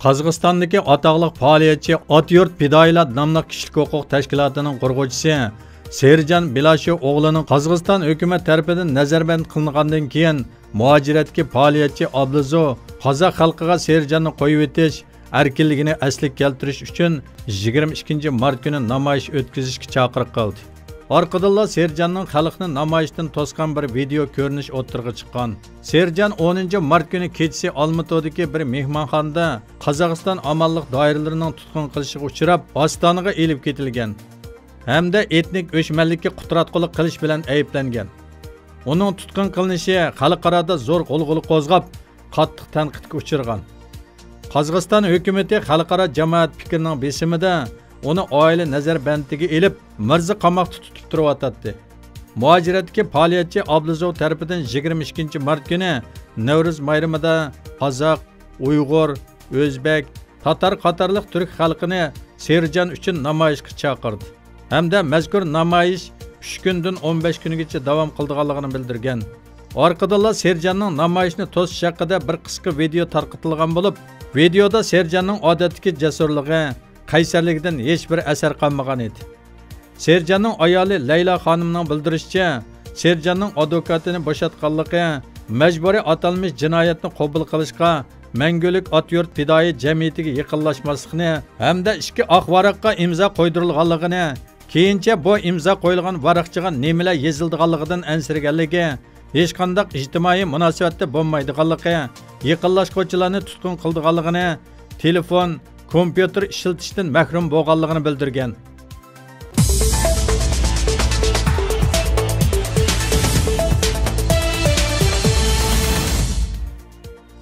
Qozog'istondagi atoqli faoliyatchi Otyurt Fidoyilar nomli kishilik huquq tashkilotining qurg'uvchisi Serjan Bilashev o'g'lining Qozog'iston hukumat tomonidan nazarband qilingandan keyin muhojiratga faoliyatchi Abluzo qozoq xalqiga Serjanni qo'yib o'tish erkinligini asliga keltirish uchun 22 mart kuni namoyish o'tkazishga chaqiriq qildi. Orqadilla Serjanning xalqni namoyishdan to'sgan bir video ko'rinish o'tirg'i chiqqan. Serjan 10 mart kuni kechasi Olmatodagi bir mehmonxonada Qozog'iston amalliq doiralarining tutqun qilishiga uchrab, Ostonaga elib ketilgan hamda etnik o'chmanlikka qutratqulik qilish bilan ayblangan. Uning tutqun qilinishi xalqaroda zo'r g'ulg'ula qo'zg'ab, qattiq tanqidga uchirgan. Qozog'iston hukumati xalqaro jamoat fikrining besimida uni oila nazarbandiga elib mirza qamoqda tutib turyotdi. Muhojiratga faoliyatchi Abluzo tarafidan 22 mart kuni Navro'z bayramida qozoq, uyg'ur, o'zbek, tatar qatorliq turk xalqini Serjan uchun namoyishga chaqirdi. Hamda mazkur namoyish 3 kundan 15 kungacha davom qildiganligini bildirgan. Orqadilla Serjanning namoyishni to'sish haqida bir qisqa video tarqatilgan bo'lib, videoda Serjanning odatdagi jasurligi, qaysarligidan hech bir asar qolmagan edi. Serjanning ayoli Layla xonimning bildirishicha, Serjanning advokatini bo'shatganligi majburiy atalmish jinoyatni qabul qilishga, mangulik Otyurt Fidoyi jamiyatiga yaqinlashmaslikni hamda ikki oq varaqqa imzo qo'ydirilganligini, keyincha bu imzo qo'yilgan varaqchaga nimalar yozilganligidan ansirganligi, hech qanday ijtimoiy munosabatda bo'lmaydiganligi, yaqinlashuvchilarni tutqun qildiganligini, telefon, kompyuter ishlatishdan mahrum bo'lganligini bildirgan.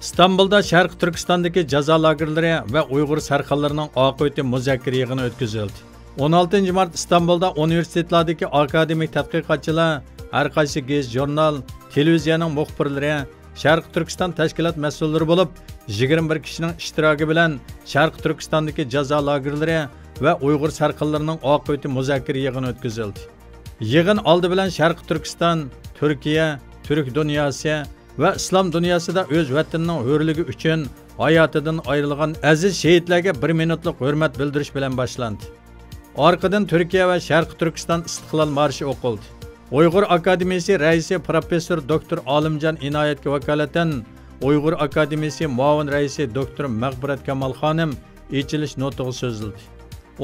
İstanbulda Sharq Turkistondagi jazo lagerlari va Uyg'ur sarxonlarining oqibati muzakkara yig'ini o'tkazildi. 16 mart İstanbulda universitetlardagi akademik tadqiqotchilar, har qaysi gazet, jurnal, televiziyaning muxbirlari, Sharq Turkiston tashkilot mas'ullari bo'lib, 21 kishining ishtiroki bilan Sharq Turkistondagi jazo lagerlari va Uyg'ur sarxonlarining oqibati muzakkara yig'ini o'tkazildi. Yig'in oldi bilan Sharq Turkiston, Turkiya, Turk dunyosi va islom dunyosida o'z vatanining hurligi uchun hayotidan ayrilgan aziz shahidlarga 1 minutlik hurmat bildirish bilan boshlandi. Orqadan Turkiya va Sharq Turkiston istiqlol marshi o'qildi. Uyg'ur Akademiyasi raisi professor doktor Olimjon Inoyatga vakolatan Uyg'ur Akademiyasi muavin raisi doktor Mag'firat Kamol xonim ichilish nutqi so'zladi.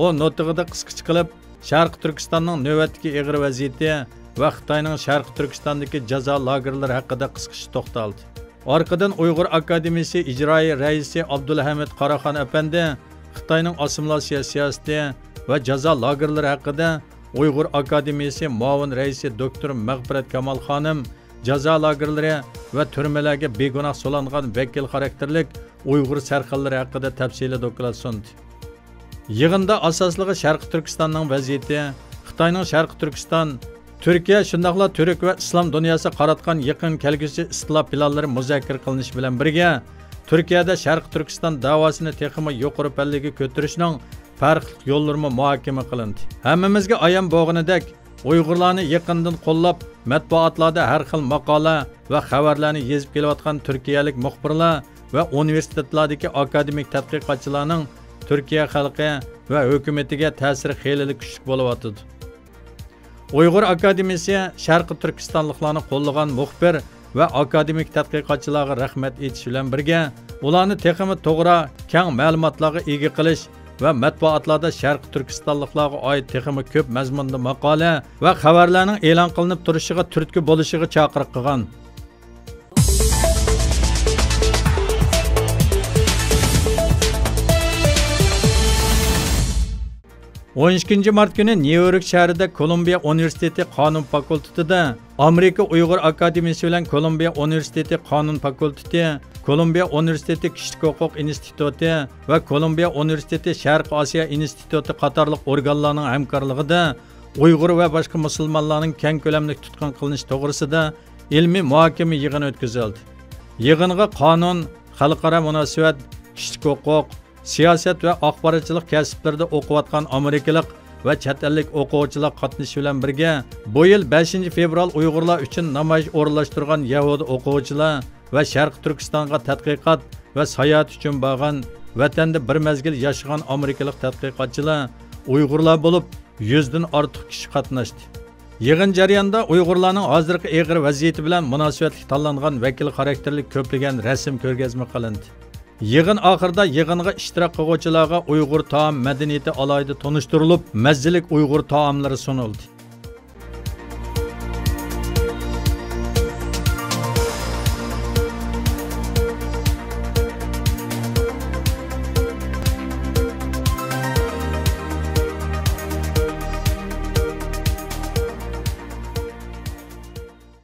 O nutqida qisqacha qilib Sharq Turkistonning navbatdagi ig'ir vaziyati va Xitoyning Sharq Turkistondagi jazo lagerlari haqida qisqacha to'xtaldi. Orqadan Uyg'ur Akademiyasi ijroiy raisi Abdulhamid Qaraxon apandi Xitoyning assimilyatsiya siyosati va jazo lagerlari haqida Uyg'ur Akademiyasi muavin raisi doktor Mag'firat Kamol xonim jazo lagerlari va turmalarga begunoh so'langan vakil xarakterlik Uyg'ur sarxonlari haqida tafsiliy doklad sundi. Yig'inda asosligi Sharq Turkistonning vaziyati, Xitoyning Sharq Turkiston, Turkiya shundaqla Turk va islom dunyosi qaratgan yaqin kelgusi istiloh planlari muzakkara qilinish bilan birga, Turkiyada Sharq Turkiston davosini texmi yuqori pallaga ko'tarishning farqli yo'llarini muhokama qilindi. Hammamizga ayon bo'lganidek, Uyg'urlarni yaqindan qo'llab, matbuotlarda har xil maqola va xabarlarni yozib kelayotgan turkiyalik muxbirlar va universitetlardagi akademik tadqiqotchilarning Turkiya xalqi va hukumatiga ta'siri xeyli kuchli bo'layotdi. Uyg'ur Akademiyasi Sharq Turkistonliklarni qo'llagan muxbir va akademik tadqiqotchilarga rahmat etish bilan birga, ularni texmi to'g'ri, keng ma'lumotlarga ega qilish va matbuotlarda Sharq Turkistonliklarga oid texmi ko'p mazmunda maqola va xabarlarning e'lon qilinib turishiga turtki bo'lishiga chaqiriq qilgan. 12 mart kuni Nyu-York shahrida Kolumbiya Universiteti Qonun fakultetida Amerika Uyg'ur Akademiyasi bilan Kolumbiya Universiteti Qonun fakulteti, Kolumbiya Universiteti Kishilik huquq instituti va Kolumbiya Universiteti Sharq Osiyo instituti qatorliq organlarning hamkorligida Uyg'ur va boshqa musulmonlarning keng ko'lamli tutqun qilinish to'g'risida ilmiy muhokama yig'ini o'tkazildi. Yig'inga qonun, xalqaro munosabat, kishilik huquq, siyosat va axborotchilik kasblarida o'qiyotgan amerikalik va chet ellik o'quvchilar qatnashishi bilan birga bu yil 5 fevral Uyg'urlar uchun namoyish o'rinlashtirgan Yahudi o'quvchilar va Sharq Turkistonga tadqiqot va sayohat uchun borgan vatanda bir mezgil yashagan amerikalik tadqiqotchilar Uyg'urlar bo'lib 100 dan ortiq kishi qatnashdi. Yig'in jarayonida Uyg'urlarning hozirgi og'ir vaziyati bilan munosabatli tanlangan vakil xarakterli ko'plagan rasm ko'rgazma qilindi. Yig'in oxirida yig'inga ishtirok qiluvchilarga Uyg'ur taom madaniyati alohida tanishtirilib, mazzilik Uyg'ur taomlari sunildi.